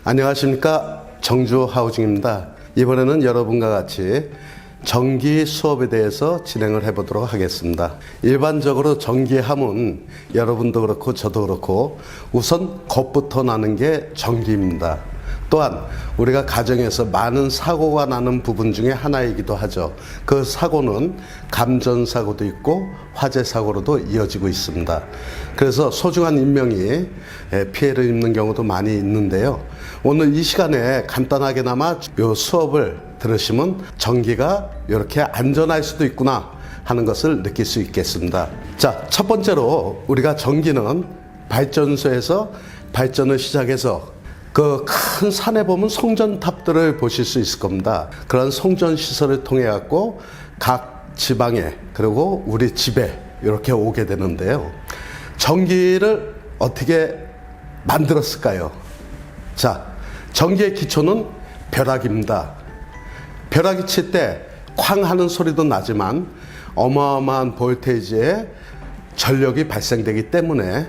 안녕하십니까, 정주하우징입니다. 이번에는 여러분과 같이 전기 수업에 대해서 진행을 해보도록 하겠습니다. 일반적으로 전기하면 여러분도 그렇고 저도 그렇고 우선 겁부터 나는 게 전기입니다. 또한 우리가 가정에서 많은 사고가 나는 부분 중에 하나이기도 하죠. 그 사고는 감전사고도 있고 화재사고로도 이어지고 있습니다. 그래서 소중한 인명이 피해를 입는 경우도 많이 있는데요. 오늘 이 시간에 간단하게나마 이 수업을 들으시면 전기가 이렇게 안전할 수도 있구나 하는 것을 느낄 수 있겠습니다. 자, 첫 번째로 우리가 전기는 발전소에서 발전을 시작해서 그 큰 산에 보면 송전탑들을 보실 수 있을 겁니다. 그런 송전시설을 통해 갖고 각 지방에 그리고 우리 집에 이렇게 오게 되는데요. 전기를 어떻게 만들었을까요? 자, 전기의 기초는 벼락입니다. 벼락이 칠 때 쾅 하는 소리도 나지만 어마어마한 볼테이지의 전력이 발생되기 때문에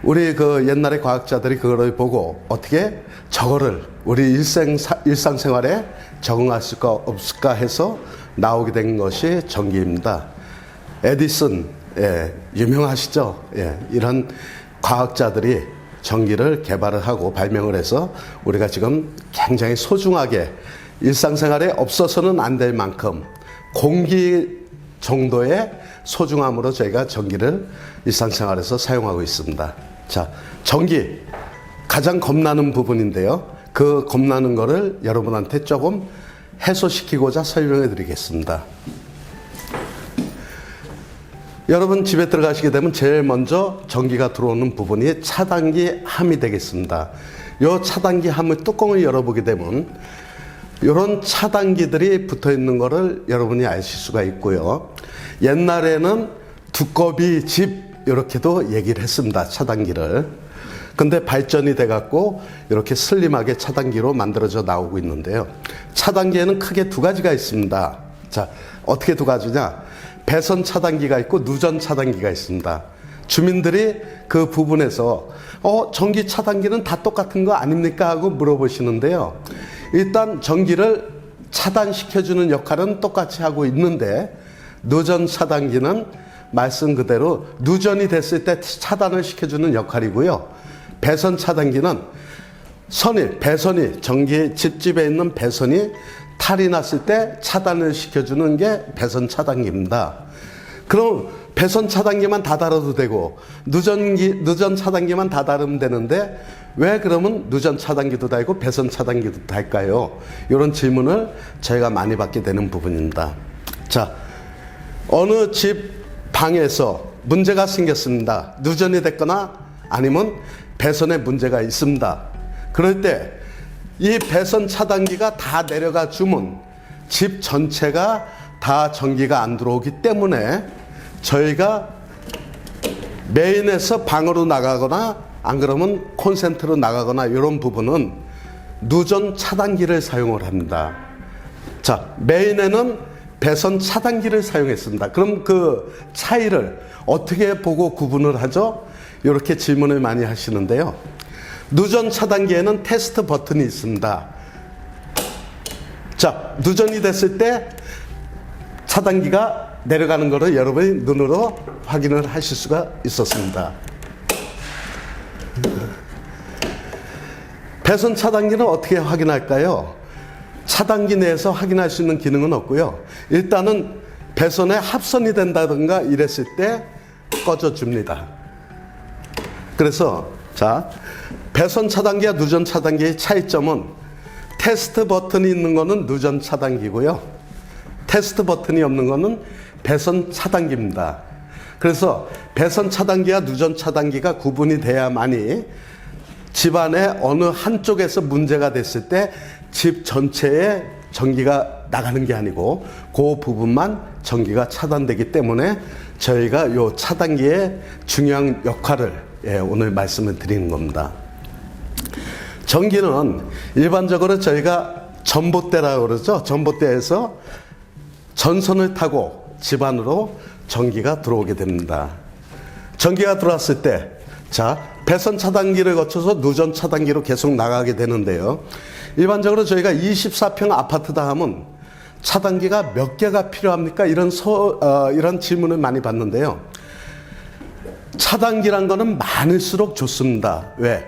우리 그 옛날에 과학자들이 그거를 보고 어떻게 저거를 우리 일상생활에 적응할 수가 없을까 해서 나오게 된 것이 전기입니다. 에디슨, 유명하시죠? 이런 과학자들이 전기를 개발을 하고 발명을 해서 우리가 지금 굉장히 소중하게 일상생활에 없어서는 안 될 만큼 공기 정도의 소중함으로 저희가 전기를 일상생활에서 사용하고 있습니다. 자, 전기 가장 겁나는 부분인데요. 그 겁나는 거를 여러분한테 조금 해소시키고자 설명해 드리겠습니다. 여러분 집에 들어가시게 되면 제일 먼저 전기가 들어오는 부분이 차단기 함이 되겠습니다. 이 차단기 함의 뚜껑을 열어보게 되면 이런 차단기들이 붙어 있는 것을 여러분이 아실 수가 있고요. 옛날에는 두꺼비 집 이렇게도 얘기를 했습니다. 차단기를. 근데 발전이 돼 갖고 이렇게 슬림하게 차단기로 만들어져 나오고 있는데요. 차단기에는 크게 두 가지가 있습니다. 자, 어떻게 두 가지냐? 배선 차단기가 있고 누전 차단기가 있습니다. 주민들이 그 부분에서 전기 차단기는 다 똑같은 거 아닙니까? 하고 물어보시는데요. 일단 전기를 차단시켜주는 역할은 똑같이 하고 있는데 누전 차단기는 말씀 그대로 누전이 됐을 때 차단을 시켜주는 역할이고요. 배선 차단기는 배선이 전기 집집에 있는 배선이 탈이 났을 때 차단을 시켜주는 게 배선 차단기입니다. 그럼 배선 차단기만 다 달아도 되고 누전 차단기만 다 달으면 되는데 왜 그러면 누전 차단기도 달고 배선 차단기도 달까요? 이런 질문을 저희가 많이 받게 되는 부분입니다. 자, 어느 집 방에서 문제가 생겼습니다. 누전이 됐거나 아니면 배선에 문제가 있습니다. 그럴 때 이 배선 차단기가 다 내려가 주면 집 전체가 다 전기가 안 들어오기 때문에 저희가 메인에서 방으로 나가거나 안 그러면 콘센트로 나가거나 이런 부분은 누전 차단기를 사용을 합니다. 자, 메인에는 배선 차단기를 사용했습니다. 그럼 그 차이를 어떻게 보고 구분을 하죠? 이렇게 질문을 많이 하시는데요. 누전 차단기에는 테스트 버튼이 있습니다. 자, 누전이 됐을 때 차단기가 내려가는 것을 여러분이 눈으로 확인을 하실 수가 있었습니다. 배선 차단기는 어떻게 확인할까요? 차단기 내에서 확인할 수 있는 기능은 없고요. 일단은 배선에 합선이 된다든가 이랬을 때 꺼져줍니다. 그래서 자, 배선 차단기와 누전 차단기의 차이점은 테스트 버튼이 있는 거는 누전 차단기고요. 테스트 버튼이 없는 거는 배선 차단기입니다. 그래서 배선 차단기와 누전 차단기가 구분이 돼야만이 집안의 어느 한쪽에서 문제가 됐을 때 집 전체에 전기가 나가는 게 아니고 그 부분만 전기가 차단되기 때문에 저희가 이 차단기의 중요한 역할을 오늘 말씀을 드리는 겁니다. 전기는 일반적으로 저희가 전봇대라고 그러죠. 전봇대에서 전선을 타고 집안으로 전기가 들어오게 됩니다. 전기가 들어왔을 때 자, 배선 차단기를 거쳐서 누전 차단기로 계속 나가게 되는데요. 일반적으로 저희가 24평 아파트다 하면 차단기가 몇 개가 필요합니까? 이런 질문을 많이 받는데요. 차단기란 거는 많을수록 좋습니다. 왜?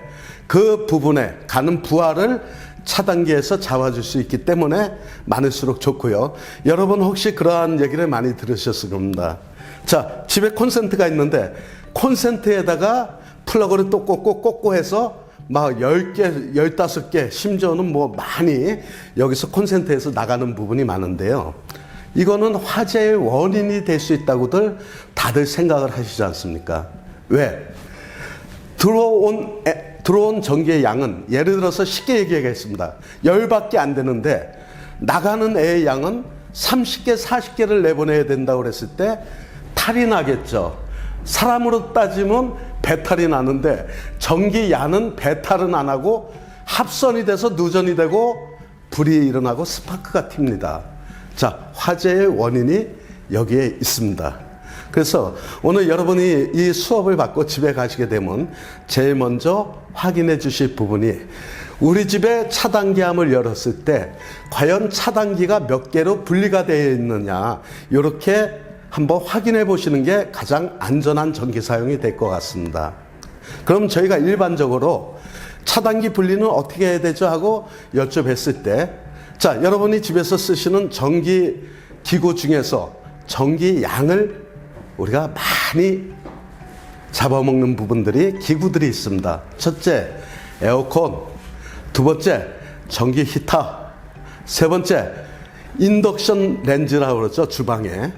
그 부분에 가는 부하를 차단기에서 잡아줄 수 있기 때문에 많을수록 좋고요. 여러분 혹시 그러한 얘기를 많이 들으셨을 겁니다. 자, 집에 콘센트가 있는데 콘센트에다가 플러그를 또 꽂고 해서 막 10개, 15개, 심지어는 뭐 많이 여기서 콘센트에서 나가는 부분이 많은데요. 이거는 화재의 원인이 될 수 있다고들 다들 생각을 하시지 않습니까? 왜? 들어온 전기의 양은 예를 들어서 쉽게 얘기하겠습니다. 10밖에 안 되는데 나가는 애의 양은 30개, 40개를 내보내야 된다고 그랬을 때 탈이 나겠죠. 사람으로 따지면 배탈이 나는데 전기야는 배탈은 안 하고 합선이 돼서 누전이 되고 불이 일어나고 스파크가 튑니다. 자, 화재의 원인이 여기에 있습니다. 그래서 오늘 여러분이 이 수업을 받고 집에 가시게 되면 제일 먼저 확인해 주실 부분이 우리 집에 차단기함을 열었을 때 과연 차단기가 몇 개로 분리가 되어 있느냐, 이렇게 한번 확인해 보시는 게 가장 안전한 전기 사용이 될 것 같습니다. 그럼 저희가 일반적으로 차단기 분리는 어떻게 해야 되죠 하고 여쭤봤을 때, 자, 여러분이 집에서 쓰시는 전기 기구 중에서 전기 양을 우리가 많이 잡아먹는 부분들이 기구들이 있습니다. 첫째, 에어컨. 두 번째, 전기 히터. 세 번째, 인덕션 렌즈라고 그러죠, 주방에.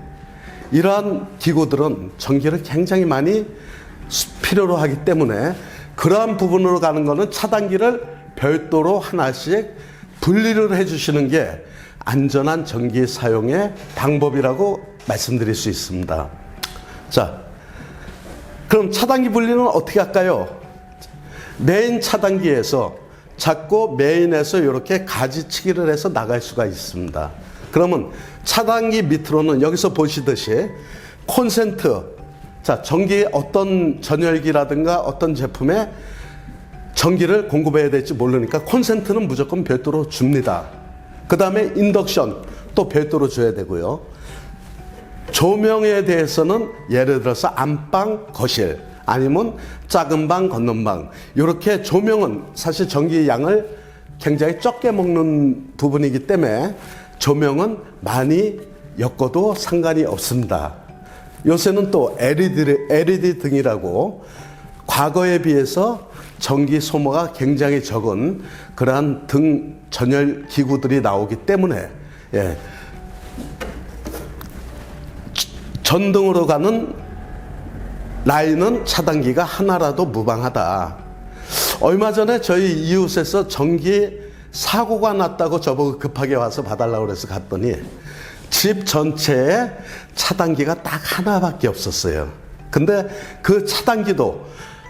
이러한 기구들은 전기를 굉장히 많이 필요로 하기 때문에 그러한 부분으로 가는 거는 차단기를 별도로 하나씩 분리를 해주시는 게 안전한 전기 사용의 방법이라고 말씀드릴 수 있습니다. 자, 그럼 차단기 분리는 어떻게 할까요? 메인 차단기에서 잡고 메인에서 이렇게 가지치기를 해서 나갈 수가 있습니다. 그러면 차단기 밑으로는 여기서 보시듯이 콘센트, 자, 전기 어떤 전열기라든가 어떤 제품에 전기를 공급해야 될지 모르니까 콘센트는 무조건 별도로 줍니다. 그 다음에 인덕션 또 별도로 줘야 되고요. 조명에 대해서는 예를 들어서 안방, 거실 아니면 작은 방, 건넌 방, 이렇게 조명은 사실 전기 양을 굉장히 적게 먹는 부분이기 때문에 조명은 많이 엮어도 상관이 없습니다. 요새는 또 LED 등이라고 과거에 비해서 전기 소모가 굉장히 적은 그러한 등 전열 기구들이 나오기 때문에, 예, 전등으로 가는 라인은 차단기가 하나라도 무방하다. 얼마 전에 저희 이웃에서 전기 사고가 났다고 저보고 급하게 와서 봐달라고 그래서 갔더니 집 전체에 차단기가 딱 하나밖에 없었어요. 근데 그 차단기도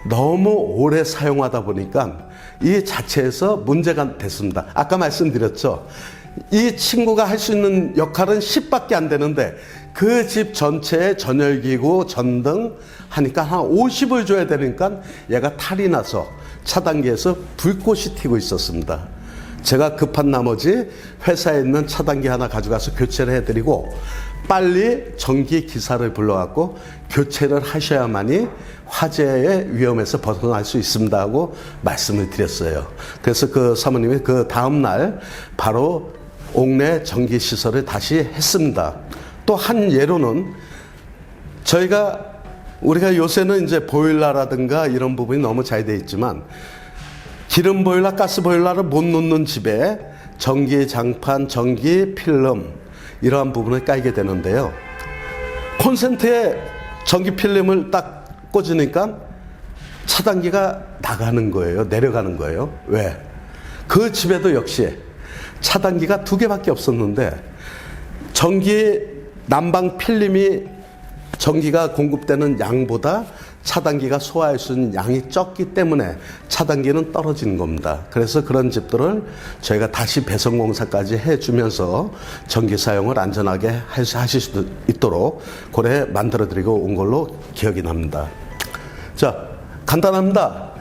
너무 오래 사용하다 보니까 이 자체에서 문제가 됐습니다. 아까 말씀드렸죠. 이 친구가 할 수 있는 역할은 10밖에 안 되는데 그 집 전체에 전열기구, 전등 하니까 한 50을 줘야 되니까 얘가 탈이 나서 차단기에서 불꽃이 튀고 있었습니다. 제가 급한 나머지 회사에 있는 차단기 하나 가져가서 교체를 해드리고 빨리 전기 기사를 불러갖고 교체를 하셔야만이 화재의 위험에서 벗어날 수 있습니다 하고 말씀을 드렸어요. 그래서 그 사모님이 그 다음날 바로 옥내 전기 시설을 다시 했습니다. 또 한 예로는 우리가 요새는 이제 보일러라든가 이런 부분이 너무 잘 돼 있지만 기름 보일러, 가스 보일러를 못 놓는 집에 전기 장판, 전기 필름 이러한 부분을 깔게 되는데요. 콘센트에 전기 필름을 딱 꽂으니까 차단기가 나가는 거예요. 내려가는 거예요. 왜? 그 집에도 역시 차단기가 2개밖에 없었는데 전기 난방 필름이 전기가 공급되는 양보다 차단기가 소화할 수 있는 양이 적기 때문에 차단기는 떨어지는 겁니다. 그래서 그런 집들을 저희가 다시 배선공사까지 해주면서 전기 사용을 안전하게 하실 수 있도록 고래 만들어드리고 온 걸로 기억이 납니다. 자, 간단합니다.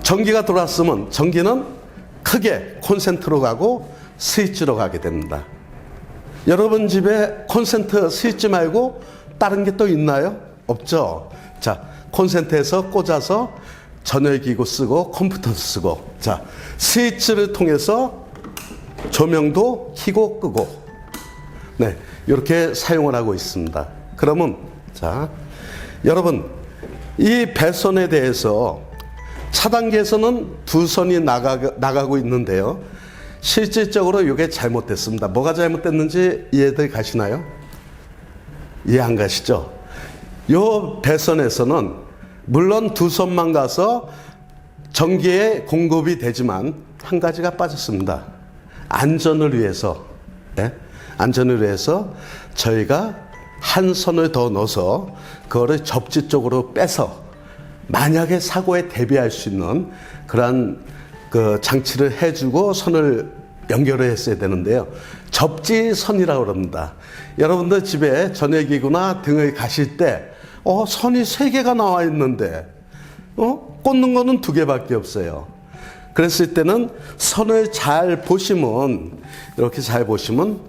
전기가 들어왔으면 전기는 크게 콘센트로 가고 스위치로 가게 됩니다. 여러분 집에 콘센트 스위치 말고 다른 게 또 있나요? 없죠. 자, 콘센트에서 꽂아서 전열기구 쓰고 컴퓨터 쓰고, 자, 스위치를 통해서 조명도 켜고 끄고, 네, 이렇게 사용을 하고 있습니다. 그러면 자, 여러분 이 배선에 대해서 차단기에서는 두 선이 나가고 있는데요. 실질적으로 이게 잘못됐습니다. 뭐가 잘못됐는지 이해들 가시나요? 이해 안 가시죠? 요 배선에서는 물론 두 선만 가서 전기에 공급이 되지만 한 가지가 빠졌습니다. 안전을 위해서, 네? 안전을 위해서 저희가 한 선을 더 넣어서 그거를 접지 쪽으로 빼서 만약에 사고에 대비할 수 있는 그러한 그 장치를 해주고 선을 연결을 했어야 되는데요. 접지선이라고 그럽니다. 여러분들 집에 전열기구나 등을 가실 때 선이 3개가 나와 있는데 꽂는 거는 2개밖에 없어요. 그랬을 때는 선을 잘 보시면, 이렇게 잘 보시면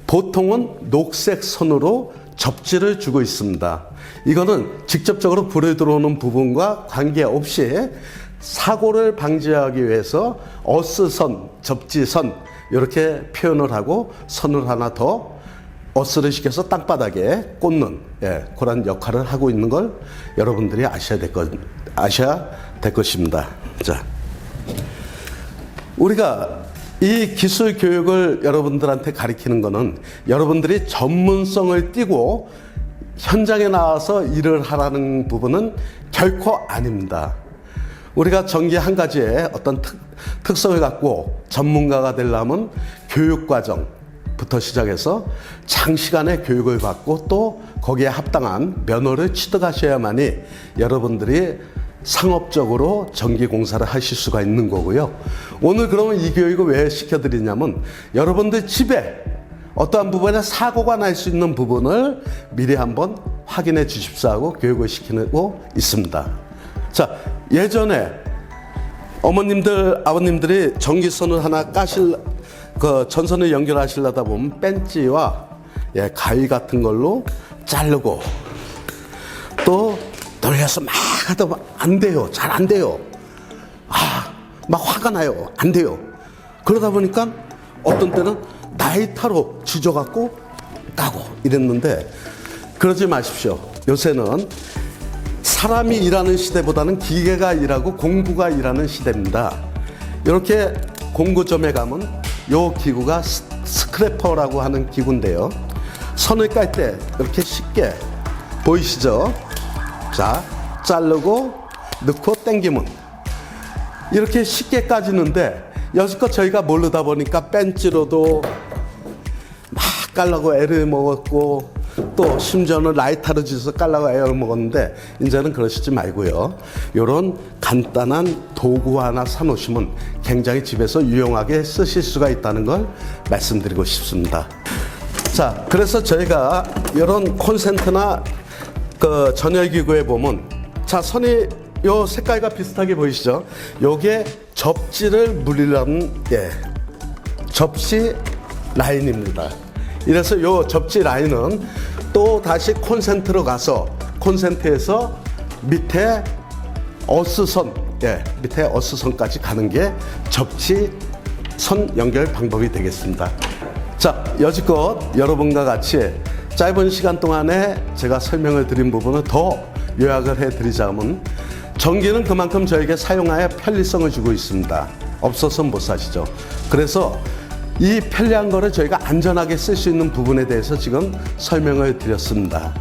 보통은 녹색 선으로 접지를 주고 있습니다. 이거는 직접적으로 불이 들어오는 부분과 관계없이 사고를 방지하기 위해서 어스선, 접지선 이렇게 표현을 하고 선을 하나 더 어스를 시켜서 땅바닥에 꽂는, 그런 역할을 하고 있는 걸 여러분들이 아셔야 될 것입니다. 자, 우리가 이 기술 교육을 여러분들한테 가르치는 거는 여러분들이 전문성을 띠고 현장에 나와서 일을 하라는 부분은 결코 아닙니다. 우리가 전기 한 가지에 어떤 특성을 갖고 전문가가 되려면 교육과정부터 시작해서 장시간의 교육을 받고 또 거기에 합당한 면허를 취득하셔야만이 여러분들이 상업적으로 전기공사를 하실 수가 있는 거고요. 오늘 그러면 이 교육을 왜 시켜드리냐면 여러분들 집에 어떠한 부분에 사고가 날 수 있는 부분을 미리 한번 확인해 주십사 하고 교육을 시키고 있습니다. 자, 예전에 어머님들, 아버님들이 전기선을 하나 전선을 연결하시려다 보면 벤치와 가위 같은 걸로 자르고 또 돌려서 막 하다 보면 안 돼요. 잘 안 돼요. 막 화가 나요. 안 돼요. 그러다 보니까 어떤 때는 나이타로 지져갖고 까고 이랬는데 그러지 마십시오. 요새는 사람이 일하는 시대보다는 기계가 일하고 공구가 일하는 시대입니다. 이렇게 공구점에 가면 요 기구가 스크래퍼라고 하는 기구인데요. 선을 깔 때 이렇게 쉽게 보이시죠? 자, 자르고 넣고 당기면 이렇게 쉽게 까지는데 여지껏 저희가 모르다 보니까 벤치로도 막 깔라고 애를 먹었고 또 심지어는 라이터로 지어서 깔라고 애를 먹었는데 이제는 그러시지 말고요. 이런 간단한 도구 하나 사놓으시면 굉장히 집에서 유용하게 쓰실 수가 있다는 걸 말씀드리고 싶습니다. 자, 그래서 저희가 이런 콘센트나 그 전열기구에 보면 자, 선이 요 색깔과 비슷하게 보이시죠? 요게 접지를 물리려는 접시 라인입니다. 이래서 요 접지 라인은 또 다시 콘센트로 가서 콘센트에서 밑에 어스선, 밑에 어스선까지 가는 게 접지선 연결 방법이 되겠습니다. 자, 여지껏 여러분과 같이 짧은 시간 동안에 제가 설명을 드린 부분을 더 요약을 해드리자면 전기는 그만큼 저에게 사용하여 편리성을 주고 있습니다. 없어서는 못 사시죠. 그래서 이 편리한 거를 저희가 안전하게 쓸 수 있는 부분에 대해서 지금 설명을 드렸습니다.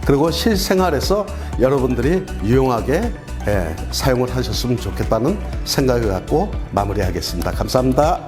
그리고 실생활에서 여러분들이 유용하게 사용을 하셨으면 좋겠다는 생각을 갖고 마무리하겠습니다. 감사합니다.